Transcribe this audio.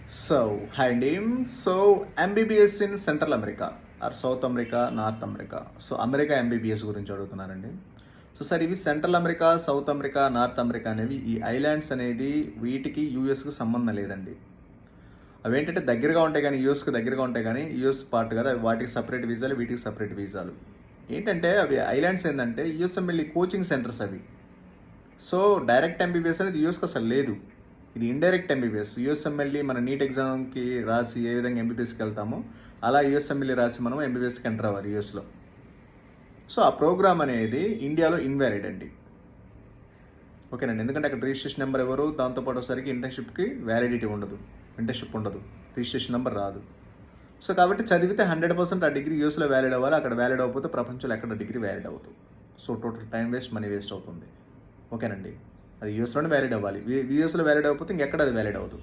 Hi Nadim. MBBS in Central America or South America, North America. America MBBS గురించి అడుగుతున్నానండి. Sir ఇవి central America, south America, north America అనేవి ఈ islands అనేది వీటికి యూఎస్కి సంబంధం లేదండి. అవేంటంటే దగ్గరగా ఉంటాయి కానీ యూఎస్కి దగ్గరగా ఉంటాయి కానీ యూఎస్ పార్ట్ కదా, వాటికి సపరేట్ వీసాలు, వీటికి సపరేట్ వీసాలు. ఏంటంటే అవి ఐలాండ్స్ ఏంటంటే యూఎస్ఎంఎల్ఈ కోచింగ్ సెంటర్స్ అవి. సో డైరెక్ట్ ఎంబీబీఎస్ అనేది యూఎస్కి అసలు లేదు. ఇది ఇండైరెక్ట్ ఎంబీబీఎస్. యూఎస్ఎంఎల్ఈ మన నీట్ ఎగ్జామ్కి రాసి ఏ విధంగా ఎంబీబీఎస్కి వెళ్తామో అలా యూఎస్ఎంఎల్ఈ రాసి మనం ఎంబీబీఎస్కి ఎంటర్ అవ్వాలి యూఎస్లో. సో ఆ ప్రోగ్రామ్ అనేది ఇండియాలో ఇన్వాలిడ్ అండి. ఓకేనండి, ఎందుకంటే అక్కడ రిజిస్ట్రేషన్ నెంబర్ ఎవరు, దాంతోపాటు ఒకసారికి ఇంటర్న్షిప్కి వ్యాలిడిటీ ఉండదు, ఇంటర్న్షిప్ ఉండదు, రిజిస్ట్రేషన్ నెంబర్ రాదు. సో కాబట్టి చదివితే 100% ఆ డిగ్రీ యూఎస్లో వ్యాలిడ్ అవ్వాలి. అక్కడ వ్యాలిడ్ అవ్వకపోతే ప్రపంచంలో ఎక్కడ డిగ్రీ వ్యాలిడ్ అవుతుంది. So total time waste, money waste అవుతుంది. ఓకేనండి, అది యూఎస్లోనే వ్యాలిడ్ అవ్వాలి. యూఎస్లో వ్యాలిడ్ అవ్వకపోతే ఇంకెక్కడ అది వ్యాలిడ్ అవ్వదు.